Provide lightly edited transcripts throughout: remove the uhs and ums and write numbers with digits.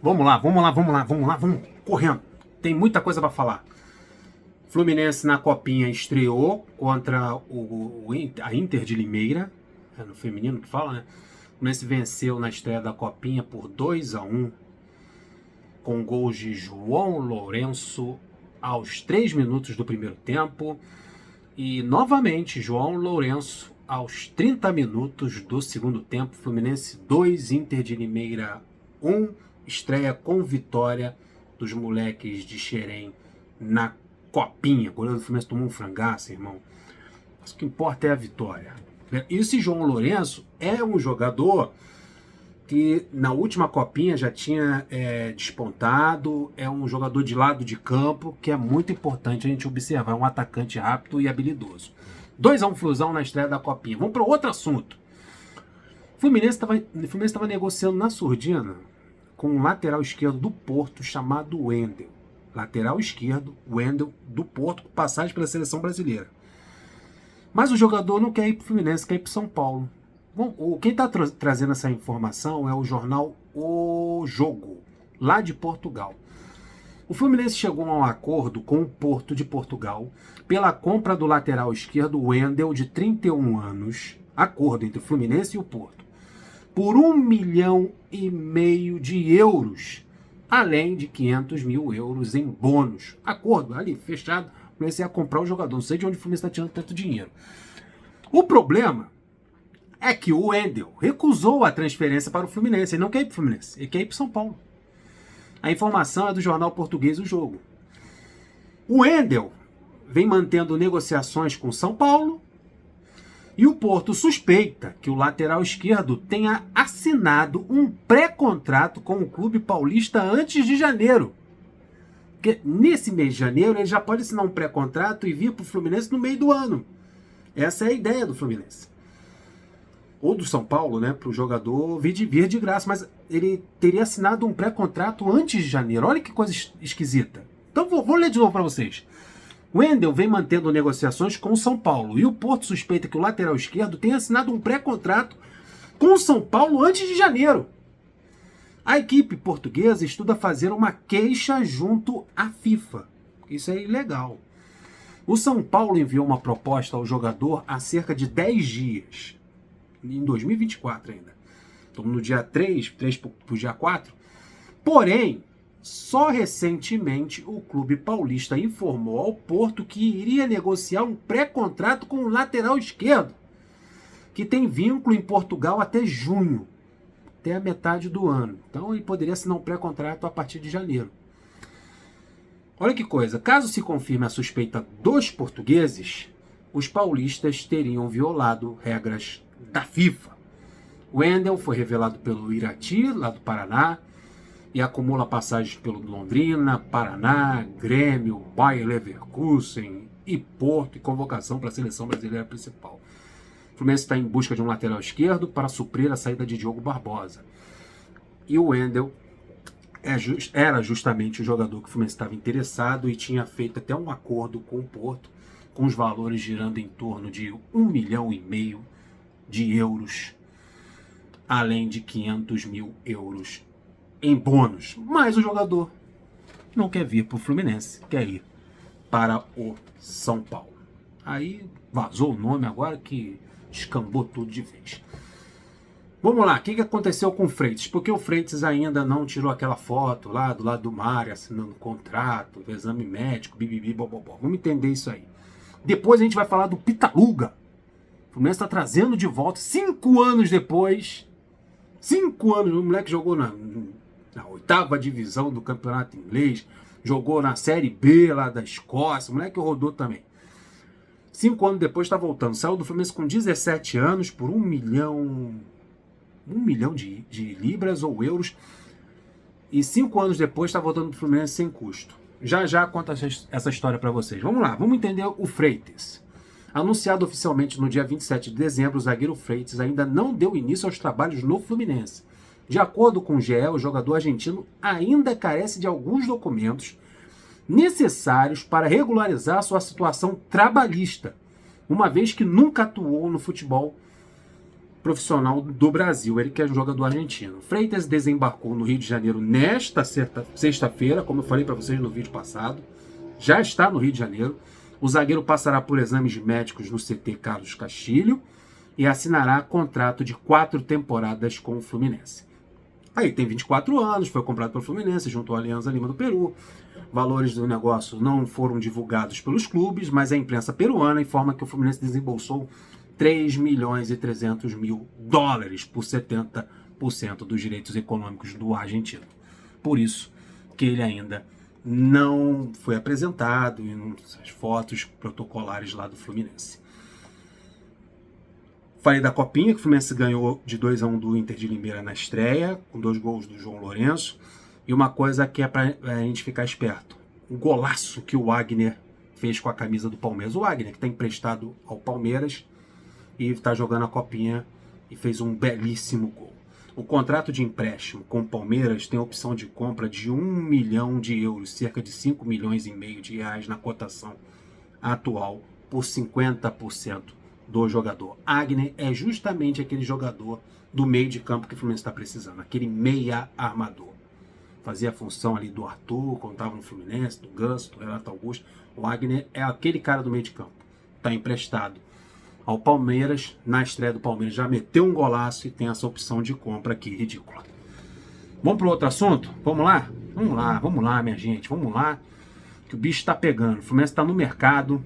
Vamos correndo. Tem muita coisa para falar. Fluminense na Copinha estreou contra a Inter de Limeira, no feminino que fala, né? O Fluminense venceu na estreia da Copinha por 2-1, com gols de João Lourenço aos 3 minutos do primeiro tempo e novamente João Lourenço aos 30 minutos do segundo tempo. Fluminense 2, Inter de Limeira 1, estreia com vitória dos moleques de Xerém na Copinha. O goleiro do Fluminense tomou um frangaço, irmão. Mas o que importa é a vitória. E esse João Lourenço é um jogador que na última Copinha já tinha despontado, é um jogador de lado de campo, que é muito importante a gente observar, é um atacante rápido e habilidoso. 2-1 Flusão na estreia da Copinha. Vamos para outro assunto. O Fluminense estava negociando na surdina com um lateral esquerdo do Porto chamado Wendel. Lateral esquerdo, Wendel, do Porto, com passagem pela seleção brasileira. Mas o jogador não quer ir para o Fluminense, quer ir para São Paulo. Bom, quem está trazendo essa informação é o jornal O Jogo, lá de Portugal. O Fluminense chegou a um acordo com o Porto de Portugal pela compra do lateral esquerdo Wendel, de 31 anos. Acordo entre o Fluminense e o Porto. Por 1,5 milhão de euros, além de 500 mil euros em bônus. Acordo ali, fechado. O Fluminense ia comprar o jogador. Não sei de onde o Fluminense está tirando tanto dinheiro. O problema é que o Wendel recusou a transferência para o Fluminense. Ele não quer ir para o Fluminense, ele quer ir para São Paulo. A informação é do jornal português O Jogo. O Wendel vem mantendo negociações com São Paulo e o Porto suspeita que o lateral esquerdo tenha assinado um pré-contrato com o clube paulista antes de janeiro. Porque nesse mês de janeiro ele já pode assinar um pré-contrato e vir para o Fluminense no meio do ano. Essa é a ideia do Fluminense. Ou do São Paulo, né, para o jogador vir de graça, mas ele teria assinado um pré-contrato antes de janeiro. Olha que coisa esquisita. Então vou ler de novo para vocês. O Wendel vem mantendo negociações com o São Paulo e o Porto suspeita que o lateral esquerdo tenha assinado um pré-contrato com o São Paulo antes de janeiro. A equipe portuguesa estuda fazer uma queixa junto à FIFA. Isso é ilegal. O São Paulo enviou uma proposta ao jogador há cerca de 10 dias. Em 2024 ainda. Estamos no dia 3 para o dia 4. Porém, só recentemente o clube paulista informou ao Porto que iria negociar um pré-contrato com o lateral esquerdo, que tem vínculo em Portugal até junho, até a metade do ano. Então ele poderia assinar um pré-contrato a partir de janeiro. Olha que coisa, caso se confirme a suspeita dos portugueses, os paulistas teriam violado regras da FIFA. O Wendel foi revelado pelo Irati, lá do Paraná, e acumula passagens pelo Londrina, Paraná, Grêmio, Bayer Leverkusen e Porto, e convocação para a seleção brasileira principal. O Fluminense está em busca de um lateral esquerdo para suprir a saída de Diogo Barbosa. E o Wendel era justamente o jogador que o Fluminense estava interessado e tinha feito até um acordo com o Porto, com os valores girando em torno de 1,5 milhão de euros, além de 500 mil euros em bônus. Mas o jogador não quer vir para o Fluminense, quer ir para o São Paulo. Aí vazou o nome agora que escambou tudo de vez. Vamos lá, o que aconteceu com o Freitas? Porque o Freitas ainda não tirou aquela foto lá do lado do mar, assinando contrato, exame médico, bibibi, bobobó. Vamos entender isso aí. Depois a gente vai falar do Pitaluga. O Fluminense está trazendo de volta 5 anos depois. 5 anos, o moleque jogou na 8ª divisão do campeonato inglês, jogou na Série B lá da Escócia, o moleque rodou também. 5 anos depois está voltando. Saiu do Fluminense com 17 anos por 1 milhão de libras ou euros. E 5 anos depois está voltando para o Fluminense sem custo. Já conto essa história para vocês. Vamos lá, vamos entender o Freitas. Anunciado oficialmente no dia 27 de dezembro, o zagueiro Freitas ainda não deu início aos trabalhos no Fluminense. De acordo com o GE, o jogador argentino ainda carece de alguns documentos necessários para regularizar sua situação trabalhista, uma vez que nunca atuou no futebol profissional do Brasil. Ele que é jogador argentino. Freitas desembarcou no Rio de Janeiro nesta sexta-feira, como eu falei para vocês no vídeo passado. Já está no Rio de Janeiro. O zagueiro passará por exames médicos no CT Carlos Castilho e assinará contrato de 4 temporadas com o Fluminense. Aí tem 24 anos, foi comprado pelo Fluminense, junto à Alianza Lima do Peru. Valores do negócio não foram divulgados pelos clubes, mas a imprensa peruana informa que o Fluminense desembolsou 3 milhões e 300 mil dólares por 70% dos direitos econômicos do argentino. Por isso que ele ainda não foi apresentado em as fotos protocolares lá do Fluminense. Falei da Copinha, que o Fluminense ganhou de 2-1 do Inter de Limeira na estreia, com 2 gols do João Lourenço. E uma coisa que é pra a gente ficar esperto. O golaço que o Wagner fez com a camisa do Palmeiras. O Wagner, que está emprestado ao Palmeiras e está jogando a Copinha e fez um belíssimo gol. O contrato de empréstimo com o Palmeiras tem a opção de compra de 1 milhão de euros, cerca de 5 milhões e meio de reais na cotação atual, por 50% do jogador. Wagner é justamente aquele jogador do meio de campo que o Fluminense está precisando, aquele meia armador. Fazia a função ali do Arthur, quando estava no Fluminense, do Ganso, do Renato Augusto. O Wagner é aquele cara do meio de campo. Está emprestado ao Palmeiras, na estreia do Palmeiras já meteu um golaço e tem essa opção de compra aqui, ridícula. Vamos para outro assunto? Vamos lá? Vamos lá, minha gente, vamos lá, que o bicho está pegando. O Fluminense está no mercado.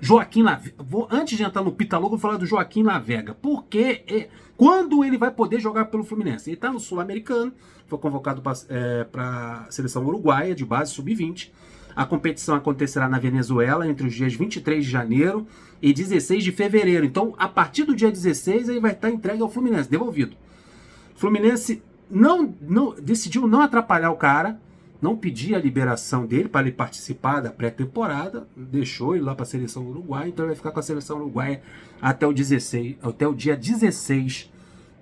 Joaquim Lavega, antes de entrar no Pitaluga, vou falar do Joaquim Lavega, porque quando ele vai poder jogar pelo Fluminense? Ele está no Sul-Americano, foi convocado para a seleção uruguaia de base sub-20. A competição acontecerá na Venezuela entre os dias 23 de janeiro e 16 de fevereiro. Então, a partir do dia 16, ele vai estar entregue ao Fluminense, devolvido. O Fluminense decidiu não atrapalhar o cara, não pedir a liberação dele para ele participar da pré-temporada, deixou ele lá para a seleção uruguaia, então ele vai ficar com a seleção uruguaia até o dia 16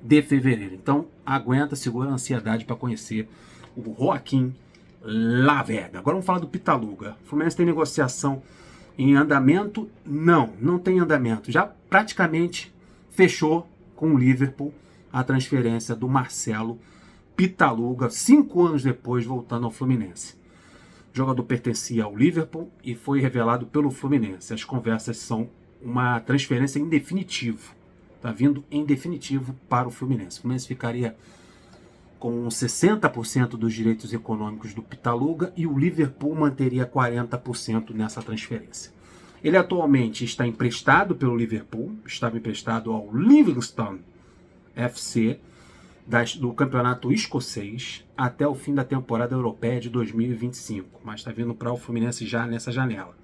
de fevereiro. Então, aguenta, segura a ansiedade para conhecer o Joaquim Lavega. Agora vamos falar do Pitaluga. O Fluminense tem negociação em andamento? Não tem andamento. Já praticamente fechou com o Liverpool a transferência do Marcelo Pitaluga, 5 anos depois, voltando ao Fluminense. O jogador pertencia ao Liverpool e foi revelado pelo Fluminense. As conversas são uma transferência em definitivo. Está vindo em definitivo para o Fluminense. O Fluminense ficaria com 60% dos direitos econômicos do Pitaluga e o Liverpool manteria 40% nessa transferência. Ele atualmente está emprestado pelo Liverpool, estava emprestado ao Livingston FC, do campeonato escocês, até o fim da temporada europeia de 2025, mas está vindo para o Fluminense já nessa janela.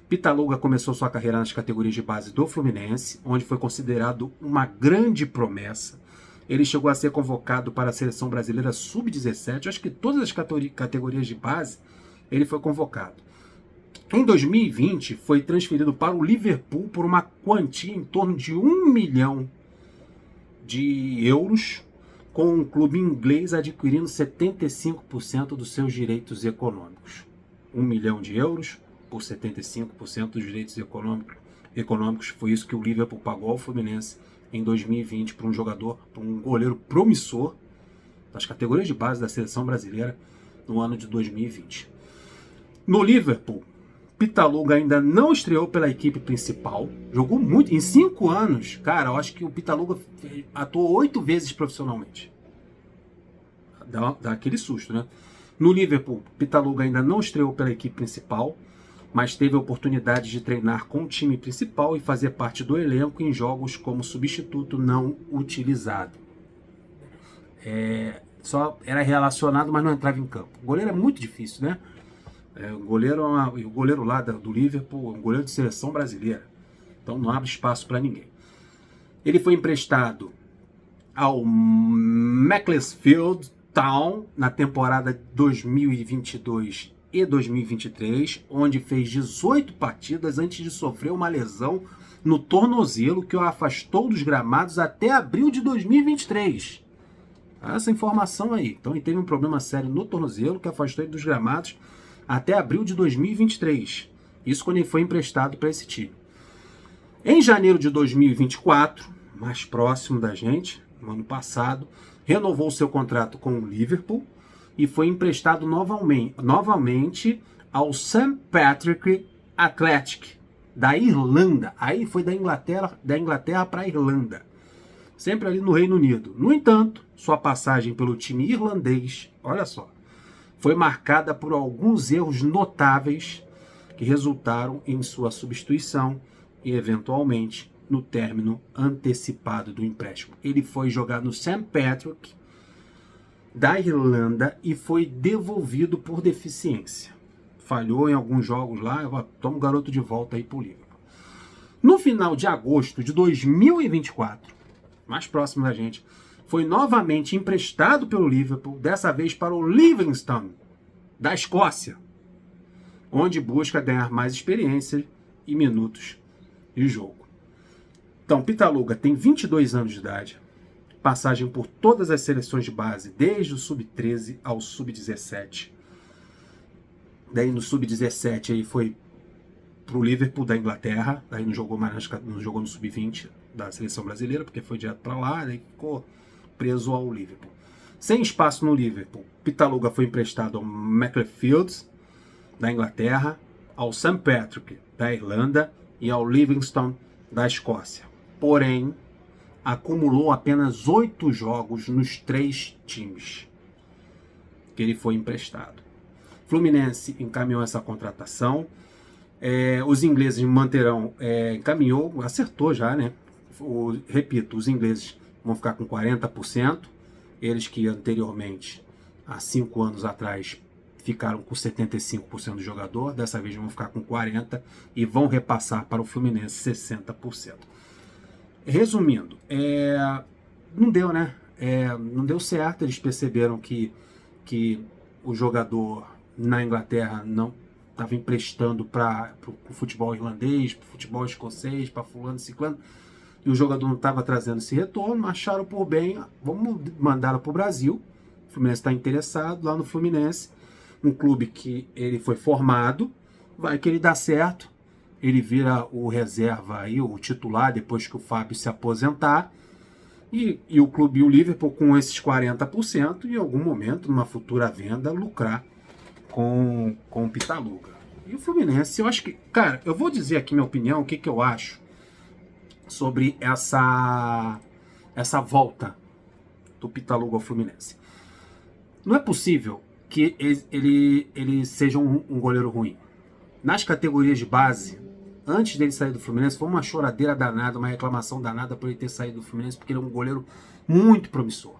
Pitaluga começou sua carreira nas categorias de base do Fluminense, onde foi considerado uma grande promessa. Ele chegou a ser convocado para a seleção brasileira sub-17, acho que todas as categorias de base ele foi convocado. Em 2020, foi transferido para o Liverpool por uma quantia em torno de 1 milhão de euros, com o clube inglês adquirindo 75% dos seus direitos econômicos. 1 milhão de euros por 75% dos direitos econômicos. Foi isso que o Liverpool pagou ao Fluminense em 2020 para um jogador, para um goleiro promissor das categorias de base da seleção brasileira no ano de 2020. No Liverpool, Pitaluga ainda não estreou pela equipe principal, jogou muito, em 5 anos, cara, eu acho que o Pitaluga atuou 8 vezes profissionalmente. Dá aquele susto, né? No Liverpool, Pitaluga ainda não estreou pela equipe principal, mas teve a oportunidade de treinar com o time principal e fazer parte do elenco em jogos como substituto não utilizado. Só era relacionado, mas não entrava em campo. O goleiro é muito difícil, né? O goleiro lá do Liverpool é um goleiro de seleção brasileira. Então não abre espaço para ninguém. Ele foi emprestado ao Macclesfield Town na temporada 2022 e 2023, onde fez 18 partidas antes de sofrer uma lesão no tornozelo que o afastou dos gramados até abril de 2023. Essa informação aí. Então ele teve um problema sério no tornozelo que afastou ele dos gramados até abril de 2023. Isso quando ele foi emprestado para esse time. Em janeiro de 2024, mais próximo da gente, no ano passado, renovou seu contrato com o Liverpool e foi emprestado novamente ao St. Patrick Athletic, da Irlanda. Aí foi da Inglaterra para a Irlanda, sempre ali no Reino Unido. No entanto, sua passagem pelo time irlandês, olha só, foi marcada por alguns erros notáveis que resultaram em sua substituição e, eventualmente, no término antecipado do empréstimo. Ele foi jogar no St. Patrick da Irlanda e foi devolvido por deficiência. Falhou em alguns jogos lá, toma o garoto de volta aí pro Liverpool. No final de agosto de 2024, mais próximo da gente, foi novamente emprestado pelo Liverpool, dessa vez para o Livingston, da Escócia, onde busca ganhar mais experiência e minutos de jogo. Então, Pitaluga tem 22 anos de idade, passagem por todas as seleções de base, desde o Sub-13 ao Sub-17. Daí no Sub-17 aí foi pro Liverpool da Inglaterra, daí não jogou no Sub-20 da seleção brasileira, porque foi direto para lá, daí ficou preso ao Liverpool. Sem espaço no Liverpool, Pitaluga foi emprestado ao Macclesfield da Inglaterra, ao St. Patrick da Irlanda e ao Livingston da Escócia. Porém, acumulou apenas 8 jogos nos 3 times que ele foi emprestado. Fluminense encaminhou essa contratação. Os ingleses manterão, encaminhou, acertou já, né? Repito, os ingleses vão ficar com 40%. Eles que anteriormente, há 5 anos atrás, ficaram com 75% do jogador, dessa vez vão ficar com 40% e vão repassar para o Fluminense 60%. Resumindo, não deu, né? Não deu certo, eles perceberam que o jogador na Inglaterra não estava emprestando para o futebol irlandês, para o futebol escocês, para fulano, ciclano, e o jogador não estava trazendo esse retorno, acharam por bem, vamos mandá-lo para o Brasil. O Fluminense está interessado lá no Fluminense, um clube que ele foi formado, vai que ele dá certo, ele vira o reserva aí, o titular, depois que o Fábio se aposentar, e o clube, o Liverpool, com esses 40%, em algum momento, numa futura venda, lucrar com o Pitaluga. E o Fluminense, eu acho que, cara, eu vou dizer aqui minha opinião, o que eu acho sobre essa volta do Pitaluga ao Fluminense. Não é possível que ele seja um goleiro ruim. Nas categorias de base, antes dele sair do Fluminense, foi uma choradeira danada, uma reclamação danada por ele ter saído do Fluminense, porque ele é um goleiro muito promissor.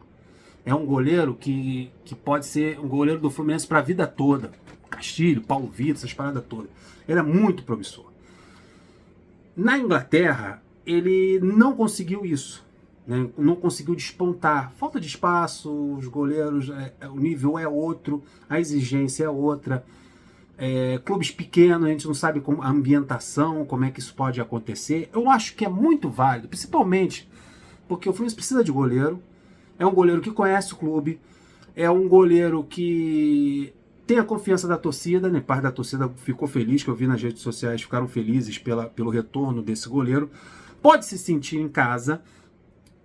É um goleiro que pode ser um goleiro do Fluminense para a vida toda. Castilho, Paulo Vitor, essas paradas todas. Ele é muito promissor. Na Inglaterra, ele não conseguiu isso, né? Não conseguiu despontar. Falta de espaço, os goleiros, o nível é outro, a exigência é outra. Clubes pequenos, a gente não sabe como a ambientação, como é que isso pode acontecer. Eu acho que é muito válido, principalmente porque o Fluminense precisa de goleiro. É um goleiro que conhece o clube, é um goleiro que tem a confiança da torcida, né? Parte da torcida ficou feliz, que eu vi nas redes sociais, ficaram felizes pelo retorno desse goleiro. Pode se sentir em casa.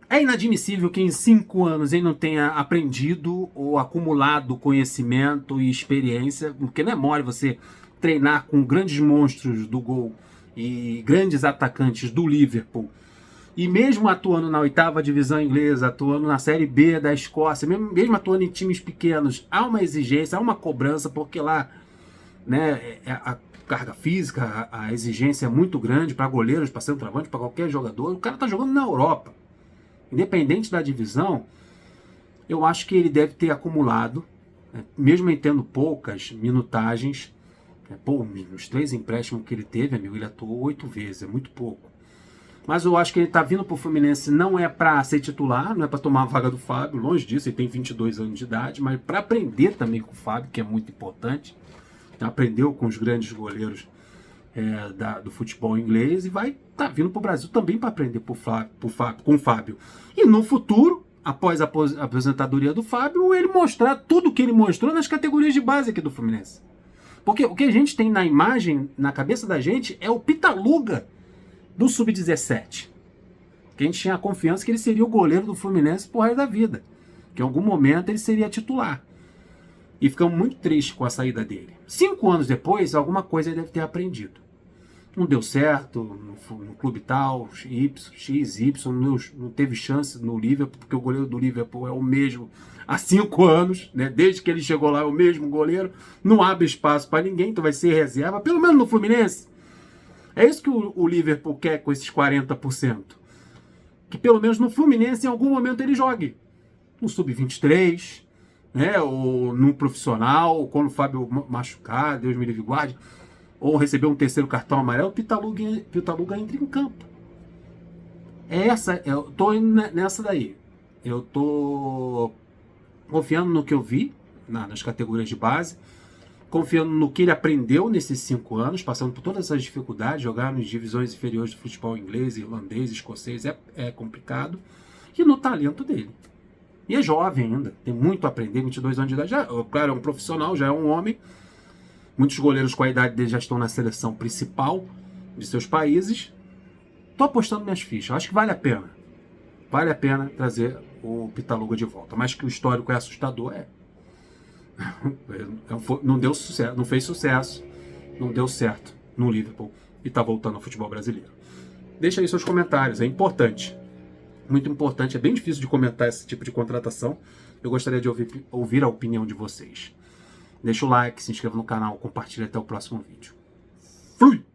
É inadmissível que em 5 anos ele não tenha aprendido ou acumulado conhecimento e experiência, porque não é mole você treinar com grandes monstros do gol e grandes atacantes do Liverpool, e mesmo atuando na 8ª divisão inglesa, atuando na Série B da Escócia, mesmo atuando em times pequenos, há uma exigência, há uma cobrança, porque lá, né, a carga física, a exigência é muito grande para goleiros, para centroavante, para qualquer jogador. O cara está jogando na Europa. Independente da divisão, eu acho que ele deve ter acumulado, né, mesmo em tendo poucas minutagens, nos 3 empréstimos que ele teve, amigo, ele atuou 8 vezes, é muito pouco. Mas eu acho que ele está vindo para o Fluminense não é para ser titular, não é para tomar a vaga do Fábio, longe disso, ele tem 22 anos de idade, mas para aprender também com o Fábio, que é muito importante. Aprendeu com os grandes goleiros do futebol inglês e vai estar vindo para o Brasil também para aprender com o Fábio. E no futuro, após a aposentadoria do Fábio, ele mostrar tudo o que ele mostrou nas categorias de base aqui do Fluminense. Porque o que a gente tem na imagem, na cabeça da gente, é o Pitaluga do Sub-17. Porque a gente tinha a confiança que ele seria o goleiro do Fluminense por resto da vida. Que em algum momento ele seria titular. E ficamos muito tristes com a saída dele. 5 anos depois, alguma coisa ele deve ter aprendido. Não deu certo no clube tal, X, Y, não teve chance no Liverpool, porque o goleiro do Liverpool é o mesmo há 5 anos, né? Desde que ele chegou lá é o mesmo goleiro, não abre espaço para ninguém, então vai ser reserva, pelo menos no Fluminense. É isso que o Liverpool quer com esses 40%. Que pelo menos no Fluminense em algum momento ele jogue. No Sub-23, né? Ou no profissional, ou quando o Fábio machucar, Deus me livre e guarde, ou receber um terceiro cartão amarelo, o Pitaluga entra em campo. Eu tô nessa daí. Eu tô confiando no que eu vi nas categorias de base, confiando no que ele aprendeu nesses 5 anos, passando por todas essas dificuldades, jogar nas divisões inferiores do futebol inglês, irlandês, escocês, é complicado, e no talento dele. E é jovem ainda, tem muito a aprender, 22 anos de idade, claro, é um profissional, já é um homem. Muitos goleiros com a idade dele já estão na seleção principal de seus países. Tô apostando minhas fichas. Acho que vale a pena. Vale a pena trazer o Pitaluga de volta. Mas que o histórico é assustador, não deu sucesso, não fez sucesso, não deu certo no Liverpool e tá voltando ao futebol brasileiro. Deixa aí seus comentários, é importante. Muito importante, é bem difícil de comentar esse tipo de contratação. Eu gostaria de ouvir a opinião de vocês. Deixa o like, se inscreva no canal, compartilhe até o próximo vídeo. Fui!